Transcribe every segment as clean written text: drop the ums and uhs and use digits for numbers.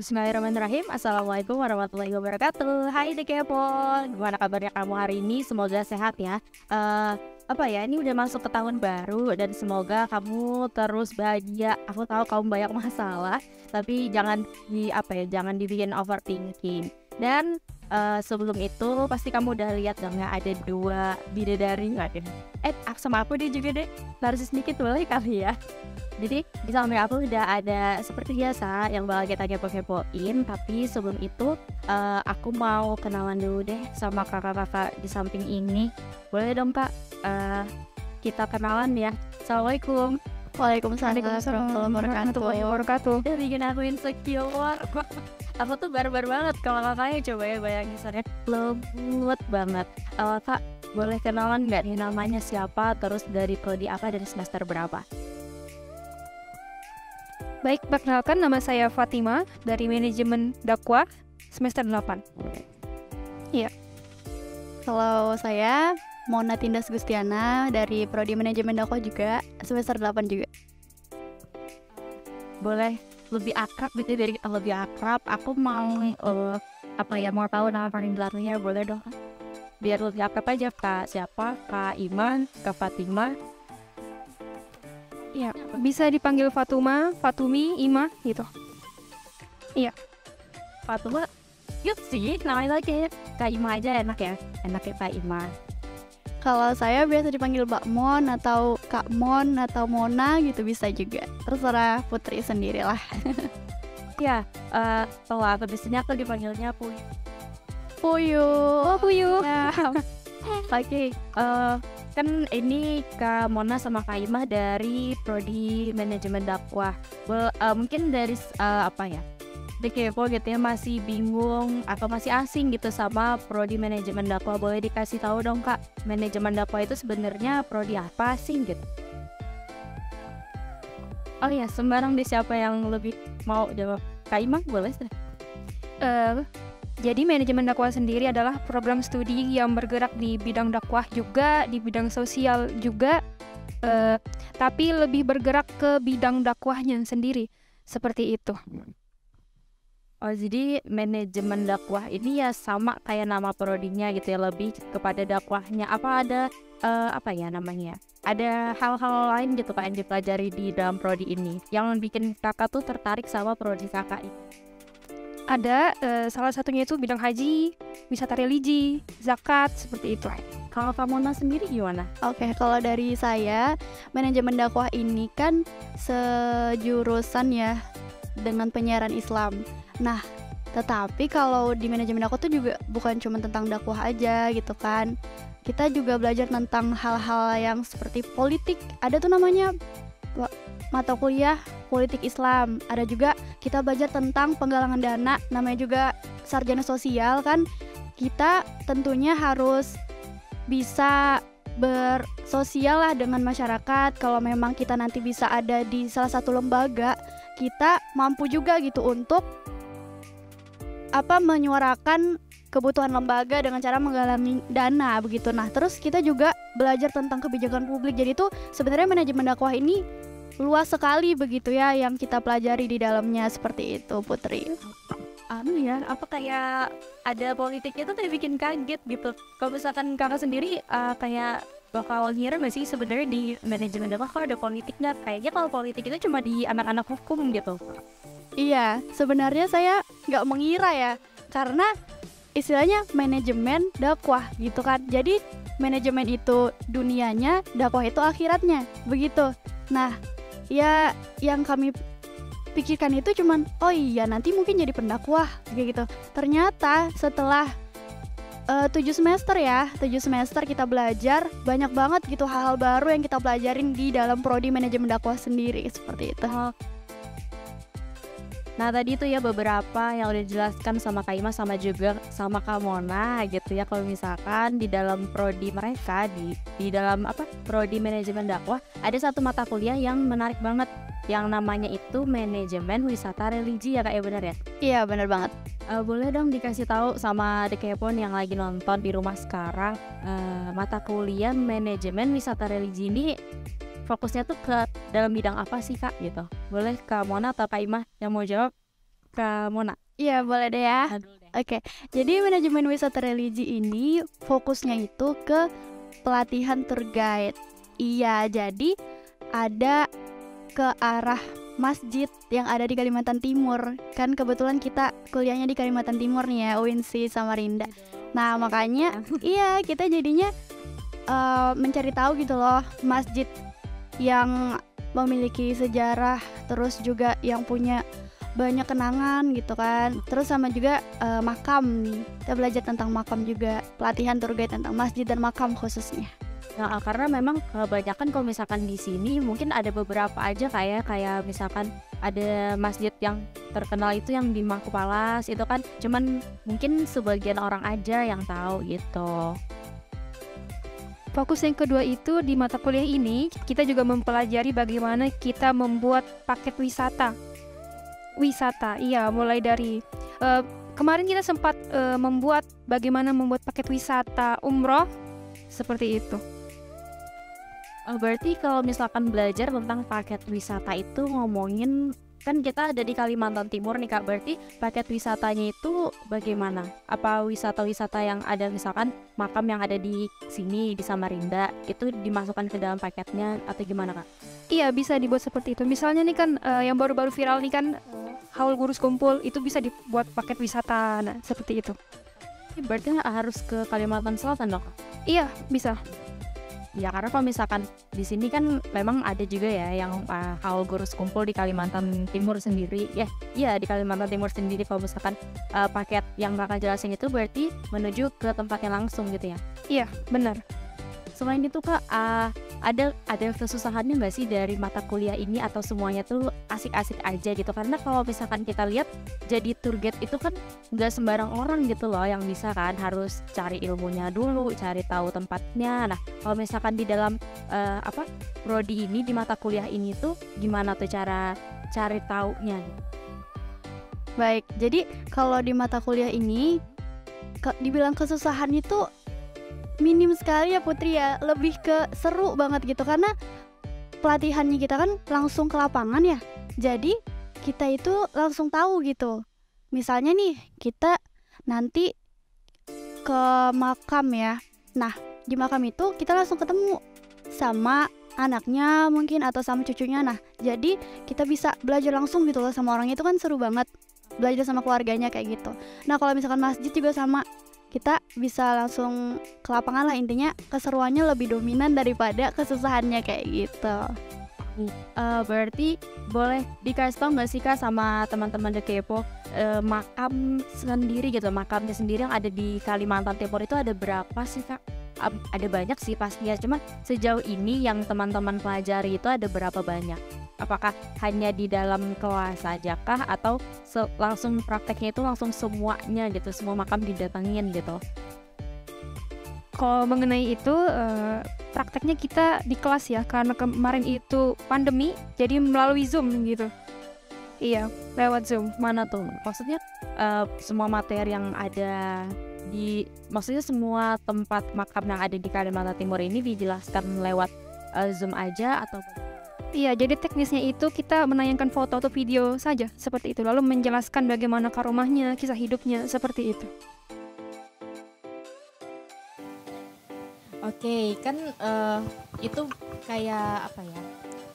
Bismillahirrahmanirrahim. Assalamualaikum warahmatullahi wabarakatuh. Hai The Kepon, gimana kabarnya kamu hari ini? Semoga sehat ya. Ini udah masuk ke tahun baru dan semoga kamu terus bahagia. Aku tahu kamu banyak masalah, tapi jangan dibikin overthinking. Dan sebelum itu pasti kamu udah lihat dong ya, ada dua bidadari nggak deh? Sama aku deh juga deh. Narsis sedikit boleh kali ya. Jadi di samping aku udah ada seperti biasa yang bakal kita kepo-kepoin. Tapi sebelum itu aku mau kenalan dulu deh sama kakak-kakak di samping ini. Boleh dong Pak, kita kenalan ya. Assalamualaikum. Waalaikumsalam warahmatullahi wabarakatuh. Udah bikin aku insecure. Aku tuh barbar banget kalau kakaknya, coba ya bayangin soalnya lembut banget. Kak, boleh kenalan nggak nih namanya siapa, terus dari prodi apa, dari semester berapa? Baik, perkenalkan nama saya Fatima dari Manajemen Dakwah semester 8. Iya. Kalau saya Mona Tindas Gustiana dari Prodi Manajemen Dakwah juga semester 8 juga. Boleh lebih akrab gitu, dari lebih akrab aku mau mau tahu nama paling belakangnya, boleh dong Kak? Biar lebih akrab aja. Kak siapa? Kak Iman, Kak Fatima? Iya, bisa dipanggil Fatuma, Fatumi, Ima gitu. Iya. Fatuma yuk sih, namanya lagi Kak Ima aja enak ya. Enak ya Kak Ima. Kalau saya biasa dipanggil Mbak Mon atau Kak Mon atau Mona gitu bisa juga. Terserah Putri sendirilah. Ya, kalau aku biasanya aku dipanggilnya Puy. Puyu. Oh, Puyu. Oke, kan ini Kak Mona sama Kak Ima dari Prodi Manajemen Dakwah. Mungkin dari The Kepo gitu ya, masih bingung atau masih asing gitu sama Prodi Manajemen Dakwah. Boleh dikasih tahu dong Kak, Manajemen Dakwah itu sebenarnya prodi apa sih gitu? Oh ya, sembarang deh, siapa yang lebih mau jawab? Kak Ima boleh sih. Jadi manajemen dakwah sendiri adalah program studi yang bergerak di bidang dakwah juga, di bidang sosial juga, tapi lebih bergerak ke bidang dakwahnya sendiri, seperti itu. Oh, jadi manajemen dakwah ini ya sama kayak nama prodinya gitu ya, lebih kepada dakwahnya. Apa ada ada hal-hal lain gitu Kak yang dipelajari di dalam prodi ini yang bikin kakak tuh tertarik sama prodi kakak ini? Ada, salah satunya itu bidang haji, wisata religi, zakat, seperti itu. Kalau Kak Mona sendiri gimana? Oke, kalau dari saya, manajemen dakwah ini kan sejurusan ya dengan penyiaran Islam. Nah, tetapi kalau di manajemen dakwah tuh juga bukan cuma tentang dakwah aja gitu kan. Kita juga belajar tentang hal-hal yang seperti politik. Ada tuh namanya mata kuliah politik Islam. Ada juga kita belajar tentang penggalangan dana, namanya juga sarjana sosial kan. Kita tentunya harus bisa bersosial lah dengan masyarakat. Kalau memang kita nanti bisa ada di salah satu lembaga, kita mampu juga gitu untuk menyuarakan kebutuhan lembaga dengan cara menggalangi dana begitu. Nah, terus kita juga belajar tentang kebijakan publik. Jadi tuh sebenarnya manajemen dakwah ini luas sekali begitu ya yang kita pelajari di dalamnya, seperti itu Putri. Apa kayak ada politiknya tuh kayak bikin kaget gitu. Kalau misalkan kakak sendiri kayak bakal ngira gak sih sebenarnya di manajemen dakwah kalau ada politik nggak? Kayaknya kalau politik itu cuma di anak-anak hukum gitu. Iya, sebenarnya saya nggak mengira ya, karena istilahnya manajemen dakwah gitu kan. Jadi manajemen itu dunianya, dakwah itu akhiratnya, begitu. Nah, ya yang kami pikirkan itu cuman oh iya nanti mungkin jadi pendakwah kayak gitu. Ternyata setelah 7 semester kita belajar banyak banget gitu hal-hal baru yang kita pelajarin di dalam prodi manajemen dakwah sendiri, seperti itu. Nah, tadi itu ya beberapa yang udah dijelaskan sama Kak Ima sama juga sama Kak Mona gitu ya. Kalau misalkan di dalam prodi mereka di dalam prodi manajemen dakwah ada satu mata kuliah yang menarik banget yang namanya itu manajemen wisata religi ya Kak, ya benar ya? Iya, benar banget. Boleh dong dikasih tahu sama The Kepon yang lagi nonton di rumah sekarang, mata kuliah manajemen wisata religi ini fokusnya tuh ke dalam bidang apa sih Kak gitu? Boleh Kak Mona atau Kak Ima yang mau jawab? Kak Mona? Iya, boleh deh ya. Aduh deh. Oke, jadi manajemen wisata religi ini fokusnya itu ke pelatihan tour guide. Iya, jadi ada ke arah masjid yang ada di Kalimantan Timur. Kan kebetulan kita kuliahnya di Kalimantan Timur nih ya, UINSI Samarinda. Nah, makanya iya kita jadinya mencari tahu gitu loh masjid yang memiliki sejarah, terus juga yang punya banyak kenangan gitu kan. Terus sama juga makam nih. Kita belajar tentang makam juga, pelatihan tour guide tentang masjid dan makam khususnya. Nah, karena memang kebanyakan kalau misalkan di sini mungkin ada beberapa aja kayak misalkan ada masjid yang terkenal itu yang di Mangku Palas itu kan cuman mungkin sebagian orang aja yang tahu gitu. Fokus yang kedua itu di mata kuliah ini kita juga mempelajari bagaimana kita membuat paket wisata. Iya, mulai dari kemarin kita sempat membuat bagaimana membuat paket wisata umroh seperti itu. Berarti kalau misalkan belajar tentang paket wisata itu ngomongin kan kita ada di Kalimantan Timur nih Kak, berarti paket wisatanya itu bagaimana? Apa wisata-wisata yang ada misalkan makam yang ada di sini di Samarinda itu dimasukkan ke dalam paketnya atau gimana Kak? Iya, bisa dibuat seperti itu. Misalnya nih kan yang baru-baru viral nih kan Haul Gurus Kumpul itu bisa dibuat paket wisata, nah seperti itu. Berarti harus ke Kalimantan Selatan dong Kak? Iya, bisa. Ya karena kalau misalkan di sini kan memang ada juga ya yang Haul Gurus Kumpul di Kalimantan Timur sendiri. Iya di Kalimantan Timur sendiri kalau misalkan paket yang kakak jelasin itu berarti menuju ke tempatnya langsung gitu ya. Iya, benar. Selain itu Kak, ada kesusahannya nggak sih dari mata kuliah ini atau semuanya tuh asik-asik aja gitu? Karena kalau misalkan kita lihat jadi tour guide itu kan nggak sembarang orang gitu loh yang bisa kan, harus cari ilmunya dulu, cari tahu tempatnya. Nah kalau misalkan di dalam prodi ini di mata kuliah ini tuh gimana tuh cara cari taunya? Baik, jadi kalau di mata kuliah ini dibilang kesusahan itu minim sekali ya Putri ya, lebih ke seru banget gitu karena pelatihannya kita kan langsung ke lapangan ya, jadi kita itu langsung tahu gitu. Misalnya nih kita nanti ke makam ya, nah di makam itu kita langsung ketemu sama anaknya mungkin atau sama cucunya, nah jadi kita bisa belajar langsung gitu loh sama orangnya, itu kan seru banget belajar sama keluarganya kayak gitu. Nah kalau misalkan masjid juga sama, kita bisa langsung ke lapangan lah, intinya keseruannya lebih dominan daripada kesusahannya kayak gitu. Berarti boleh dikasih tau nggak sih Kak sama teman-teman The Kepo makam sendiri gitu, makamnya sendiri yang ada di Kalimantan Timur itu ada berapa sih Kak? Ada banyak sih pastinya, cuman sejauh ini yang teman-teman pelajari itu ada berapa banyak? Apakah hanya di dalam kelas saja kah atau langsung prakteknya itu langsung semuanya gitu, semua makam didatangin gitu? Kalau mengenai itu prakteknya kita di kelas ya, karena kemarin itu pandemi jadi melalui Zoom gitu. Iya, lewat Zoom. Mana tuh? Maksudnya semua materi yang ada maksudnya semua tempat makam yang ada di Kalimantan Timur ini dijelaskan lewat Zoom aja atau? Iya, jadi teknisnya itu kita menayangkan foto atau video saja seperti itu, lalu menjelaskan bagaimana karomahnya, kisah hidupnya, seperti itu. Oke, kan itu kayak apa ya,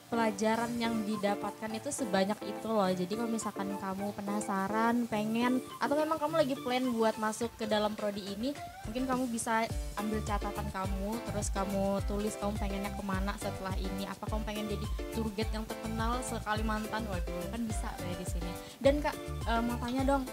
pelajaran yang didapatkan itu sebanyak itu loh. Jadi kalau misalkan kamu penasaran, pengen, atau memang kamu lagi plan buat masuk ke dalam prodi ini, mungkin kamu bisa ambil catatan kamu, terus kamu tulis kamu pengennya kemana setelah ini. Apa kamu pengen jadi tour guide yang terkenal se-Kalimantan? Waduh, kan bisa ya di sini. Dan Kak, mau tanya dong,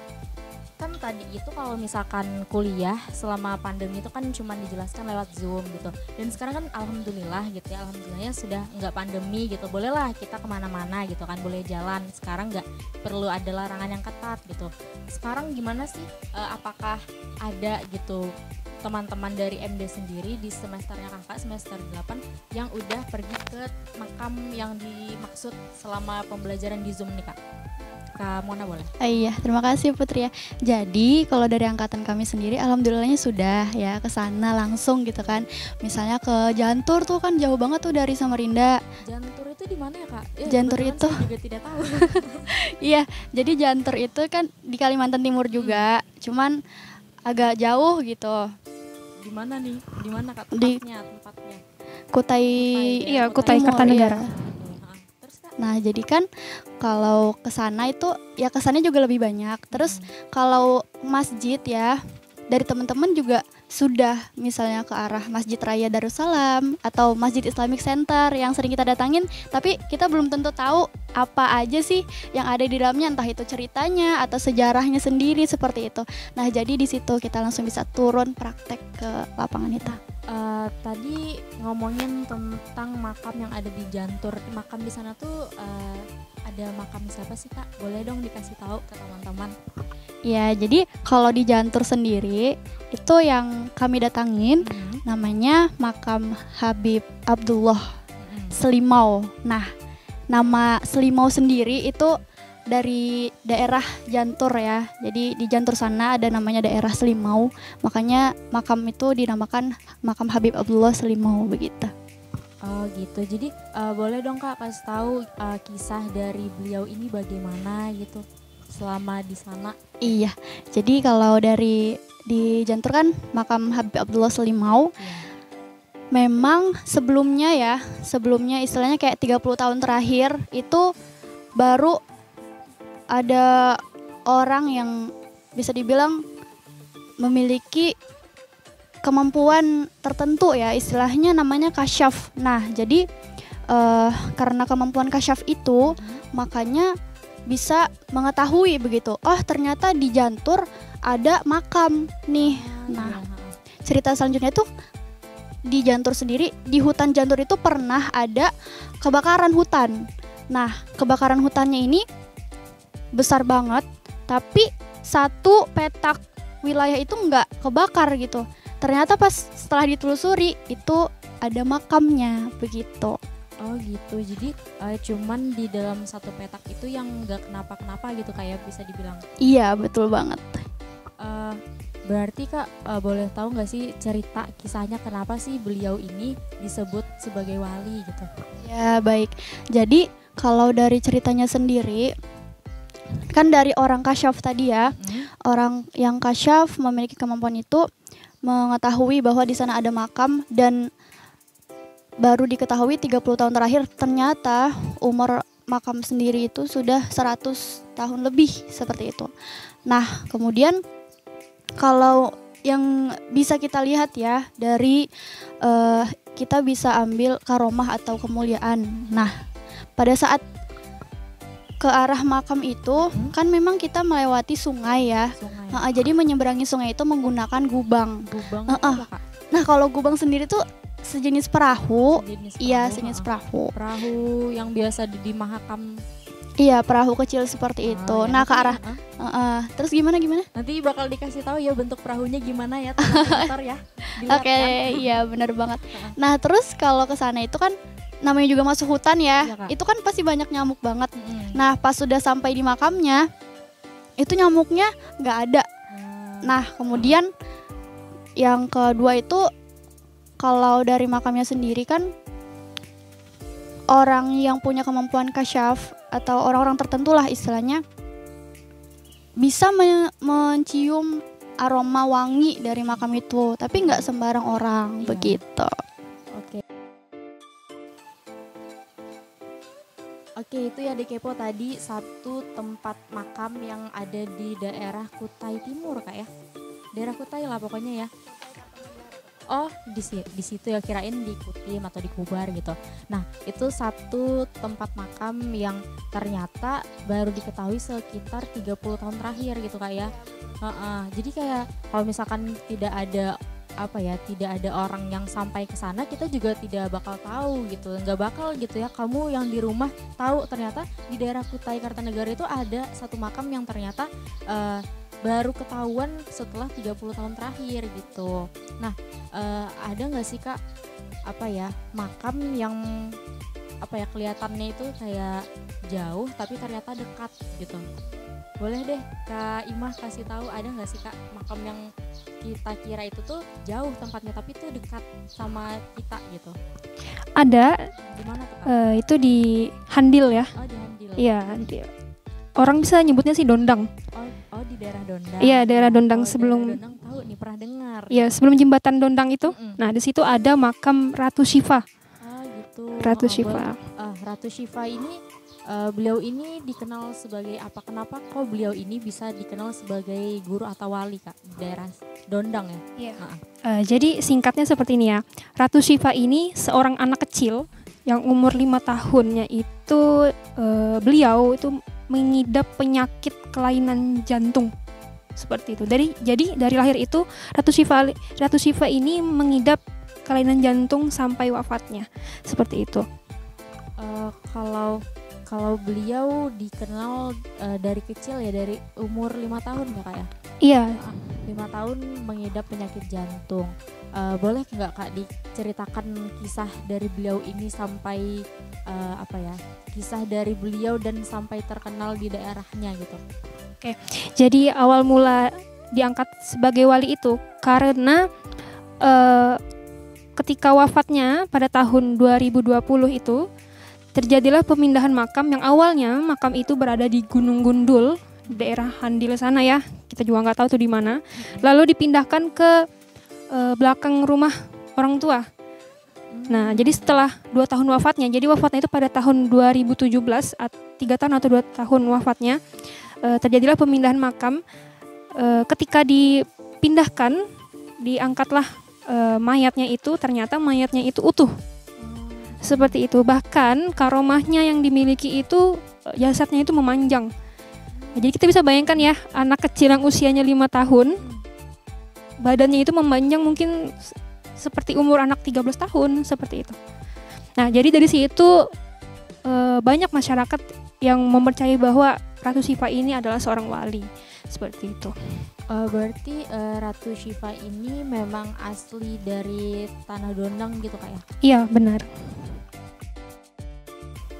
kan tadi itu kalau misalkan kuliah selama pandemi itu kan cuma dijelaskan lewat Zoom gitu, dan sekarang kan alhamdulillah gitu ya, alhamdulillahnya sudah nggak pandemi gitu, bolehlah kita kemana-mana gitu kan, boleh jalan, sekarang nggak perlu ada larangan yang ketat gitu. Sekarang gimana sih, apakah ada gitu teman-teman dari MD sendiri di semesternya kakak, semester 8 yang udah pergi ke makam yang dimaksud selama pembelajaran di Zoom nih Kak? Kak Mona boleh. Iya, terima kasih Putri ya. Jadi kalau dari angkatan kami sendiri, alhamdulillahnya sudah ya ke sana langsung gitu kan. Misalnya ke Jantur tuh kan jauh banget tuh dari Samarinda. Jantur itu di mana ya Kak? Jantur kebetulan itu- saya juga tidak tahu. Iya, jadi Jantur itu kan di Kalimantan Timur juga, cuman agak jauh gitu. Di mana nih? Di mana Kak Di- tempatnya? Kutai, Iya, Kutai Timur, Kartanegara. iya. Terus Kak? Nah, jadi kan kalau ke sana itu ya kesannya juga lebih banyak. Terus kalau masjid ya, dari teman-teman juga sudah misalnya ke arah Masjid Raya Darussalam atau Masjid Islamic Center yang sering kita datangin, tapi kita belum tentu tahu apa aja sih yang ada di dalamnya, entah itu ceritanya atau sejarahnya sendiri seperti itu. Nah, jadi di situ kita langsung bisa turun praktek ke lapangan itu. Tadi ngomongin tentang makam yang ada di Jantur. Makam di sana tuh ada makam siapa sih Kak? Boleh dong dikasih tahu ke teman-teman. Ya, jadi kalau di Jantur sendiri itu yang kami datangin namanya makam Habib Abdullah Selimau. Nah, nama Selimau sendiri itu dari daerah Jantur ya. Jadi di Jantur sana ada namanya daerah Selimau. Makanya makam itu dinamakan makam Habib Abdullah Selimau begitu. Oh gitu. Jadi boleh dong Kak kasih tahu kisah dari beliau ini bagaimana gitu selama di sana. Iya. Jadi kalau dari di Jantur kan makam Habib Abdullah Selimau. Memang sebelumnya istilahnya kayak 30 tahun terakhir itu baru ada orang yang bisa dibilang memiliki kemampuan tertentu ya, istilahnya namanya kasyaf. Nah, jadi karena kemampuan kasyaf itu makanya bisa mengetahui begitu. Oh, ternyata di Jantur ada makam nih. Nah, cerita selanjutnya itu di Jantur sendiri, di hutan Jantur itu pernah ada kebakaran hutan. Nah, kebakaran hutannya ini besar banget, tapi satu petak wilayah itu nggak kebakar gitu. Ternyata pas setelah ditelusuri itu ada makamnya begitu. Oh gitu. Jadi cuman di dalam satu petak itu yang nggak kenapa-kenapa gitu kayak bisa dibilang. Iya, betul banget. Berarti Kak boleh tahu nggak sih cerita kisahnya kenapa sih beliau ini disebut sebagai wali gitu? Ya, baik. Jadi kalau dari ceritanya sendiri kan dari orang kasyaf tadi ya. Orang yang kasyaf memiliki kemampuan itu mengetahui bahwa di sana ada makam, dan baru diketahui 30 tahun terakhir ternyata umur makam sendiri itu sudah 100 tahun lebih seperti itu. Nah, kemudian kalau yang bisa kita lihat ya dari kita bisa ambil karomah atau kemuliaan. Nah, pada saat ke arah makam itu kan memang kita melewati sungai ya. Sungai. Jadi menyeberangi sungai itu menggunakan gubang. Gubang itu apa Kak? Nah, kalau gubang sendiri tuh sejenis perahu. Sejenis Iya, perahu, sejenis ha-ha. perahu. Perahu yang biasa di mahakam. Iya, perahu kecil seperti itu. Ya, Nah, ke nanti, arah terus gimana? nanti bakal dikasih tahu ya bentuk perahunya gimana ya, teman-teman ya. Dilihat Oke, kan? iya benar banget. Nah, terus kalau ke sana itu kan namanya juga masuk hutan ya. Iya, Kak. Itu kan pasti banyak nyamuk banget. Mm-mm. Nah, pas sudah sampai di makamnya, itu nyamuknya nggak ada. Nah, kemudian yang kedua itu kalau dari makamnya sendiri kan orang yang punya kemampuan kasyaf atau orang-orang tertentu lah istilahnya bisa mencium aroma wangi dari makam itu, tapi nggak sembarang orang Iya. begitu. Oke. Oke, itu ya Dekepo tadi satu tempat makam yang ada di daerah Kutai Timur Kak ya. Daerah Kutai lah pokoknya ya. Oh, di situ ya, kirain di Kutim atau di Kubar gitu. Nah, itu satu tempat makam yang ternyata baru diketahui sekitar 30 tahun terakhir gitu Kak ya. Jadi kayak kalau misalkan tidak ada tidak ada orang yang sampai ke sana, kita juga tidak bakal tahu gitu, nggak bakal gitu ya kamu yang di rumah tahu ternyata di daerah Kutai Kartanegara itu ada satu makam yang ternyata baru ketahuan setelah 30 tahun terakhir gitu. Nah, ada nggak sih Kak makam yang apa ya, kelihatannya itu kayak jauh tapi ternyata dekat gitu. Boleh deh Kak Imah kasih tahu, ada nggak sih Kak makam yang kita kira itu tuh jauh tempatnya tapi tuh dekat sama kita gitu? Ada, Di mana tuh Kak? itu di Handil ya. Oh di Handil. Iya, orang bisa nyebutnya sih Dondang. Oh di daerah Dondang. Iya, daerah Dondang Kalau sebelum. daerah Dondang tahu nih, pernah dengar. Ya, sebelum jembatan Dondang itu. Mm-mm. Nah, di situ ada makam Ratu Syifa. Ah gitu. Ratu Oh, Syifa. Ratu Syifa ini beliau ini dikenal sebagai apa? Kenapa kok beliau ini bisa dikenal sebagai guru atau wali Kak di daerah Dondang ya? Iya. Heeh. Jadi singkatnya seperti ini ya. Ratu Syifa ini seorang anak kecil yang umur 5 tahunnya itu beliau itu mengidap penyakit kelainan jantung. Seperti itu. Jadi dari lahir itu Ratu Syifa ini mengidap kelainan jantung sampai wafatnya. Seperti itu. Kalau beliau dikenal dari kecil ya, dari umur 5 tahun ya Kak ya? Iya, 5 tahun mengidap penyakit jantung. Boleh nggak Kak diceritakan kisah dari beliau ini sampai kisah dari beliau dan sampai terkenal di daerahnya gitu? jadi awal mula diangkat sebagai wali itu karena ketika wafatnya pada tahun 2020 itu terjadilah pemindahan makam yang awalnya makam itu berada di Gunung Gundul, daerah Handil sana ya. Kita juga nggak tahu tuh di mana. Lalu dipindahkan ke belakang rumah orang tua. Nah, jadi setelah 2 tahun wafatnya, jadi wafatnya itu pada tahun 2017, 3 tahun atau 2 tahun wafatnya, terjadilah pemindahan makam. Ketika dipindahkan, diangkatlah mayatnya itu, ternyata mayatnya itu utuh. Seperti itu. Bahkan karomahnya yang dimiliki itu jasadnya itu memanjang. Jadi kita bisa bayangkan ya, anak kecil yang usianya 5 tahun, badannya itu memanjang mungkin seperti umur anak 13 tahun, seperti itu. Nah, jadi dari situ banyak masyarakat yang mempercayai bahwa Ratu Syifa ini adalah seorang wali. Seperti itu. Berarti Ratu Syifa ini memang asli dari Tanah Dondang gitu Kak ya? Iya, benar.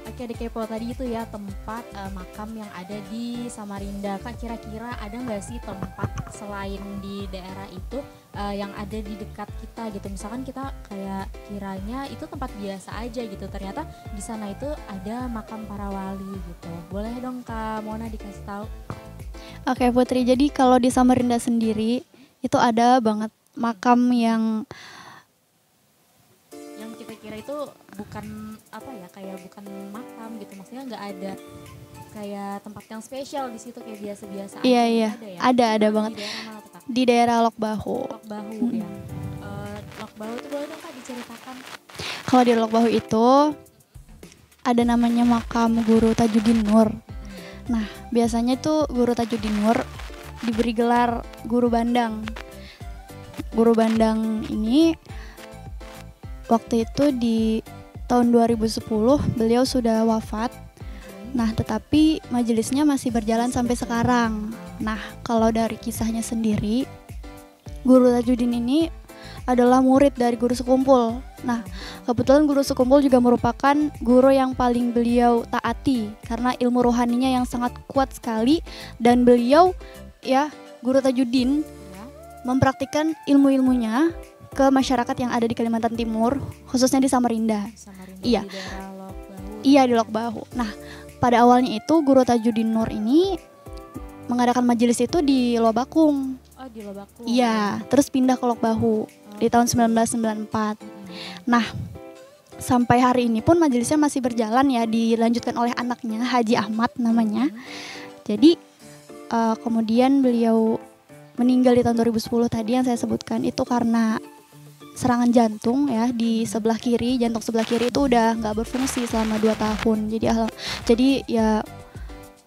Oke, di Kepo tadi itu ya tempat makam yang ada di Samarinda. Kak, kira-kira ada nggak sih tempat selain di daerah itu yang ada di dekat kita gitu? Misalkan kita kayak kiranya itu tempat biasa aja gitu, ternyata di sana itu ada makam para wali gitu. Boleh dong Kak Mona dikasih tahu? Oke Putri, jadi kalau di Samarinda sendiri itu ada banget makam yang kita kira itu bukan apa ya, kayak bukan makam gitu, maksudnya nggak ada kayak tempat yang spesial di situ, kayak biasa-biasa iya aja. iya Ada ya? ada banget Di daerah mana tuh Kak? di daerah Lok Bahu. Lok Bahu ya. Lok Bahu itu boleh dong Kak diceritakan? Kalau di Lok Bahu itu ada namanya makam Guru Tajudin Nur. Nah, biasanya tuh Guru Tajudin Nur diberi gelar Guru Bandang. Guru Bandang ini waktu itu di tahun 2010 beliau sudah wafat. Nah, tetapi majelisnya masih berjalan sampai sekarang. Nah, kalau dari kisahnya sendiri, Guru Tajudin ini adalah murid dari Guru Sekumpul. Nah, kebetulan Guru Sekumpul juga merupakan guru yang paling beliau taati karena ilmu rohaninya yang sangat kuat sekali, dan beliau ya, Guru Tajudin mempraktikkan ilmu-ilmunya ke masyarakat yang ada di Kalimantan Timur, khususnya di Samarinda. Iya. Di daerah Lok Bahu. Iya, di Lok Bahu. Nah, pada awalnya itu Guru Tajudin Nur ini mengadakan majelis itu di Lobakung. Oh, di Lobaku. Iya, terus pindah ke Lok Bahu di tahun 1994. Nah, sampai hari ini pun majelisnya masih berjalan ya, dilanjutkan oleh anaknya Haji Ahmad namanya. Jadi kemudian beliau meninggal di tahun 2010 tadi yang saya sebutkan itu karena serangan jantung ya di sebelah kiri, jantung sebelah kiri itu udah nggak berfungsi selama 2 tahun. Jadi ya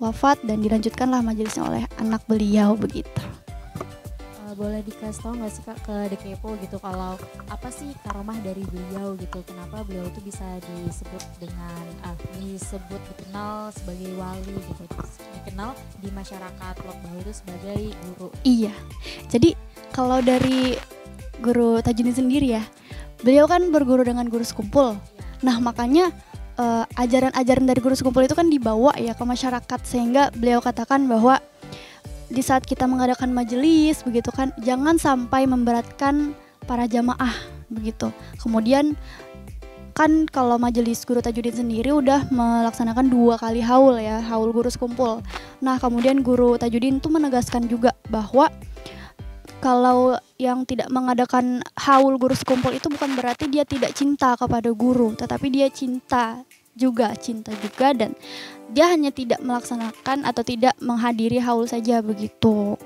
wafat dan dilanjutkanlah majelisnya oleh anak beliau begitu. Boleh dikasih tahu nggak sih Kak ke Dekepo gitu, kalau apa sih karomah dari beliau gitu, kenapa beliau itu bisa disebut dikenal sebagai wali gitu, dikenal di masyarakat Lok Bahu itu sebagai guru? Iya, jadi kalau dari Guru Tajudin sendiri ya, beliau kan berguru dengan Guru Sekumpul. Nah, makanya ajaran-ajaran dari guru sekumpul itu kan dibawa ya ke masyarakat, sehingga beliau katakan bahwa di saat kita mengadakan majelis begitu kan, jangan sampai memberatkan para jamaah begitu. Kemudian kan kalau majelis guru tajwid sendiri udah melaksanakan 2 kali haul ya, haul guru sekumpul. Nah kemudian guru tajwid itu menegaskan juga bahwa kalau yang tidak mengadakan haul guru sekumpul itu bukan berarti dia tidak cinta kepada guru, tetapi dia cinta juga dan dia hanya tidak melaksanakan atau tidak menghadiri haul saja begitu.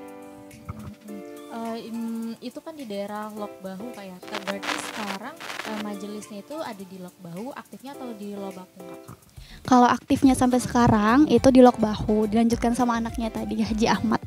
Itu kan di daerah Lok Bahu kayak, berarti sekarang majelisnya itu ada di Lok Bahu aktifnya atau di Lobakung Kak? Kalau aktifnya sampai sekarang itu di Lok Bahu, dilanjutkan sama anaknya tadi Haji Ahmad.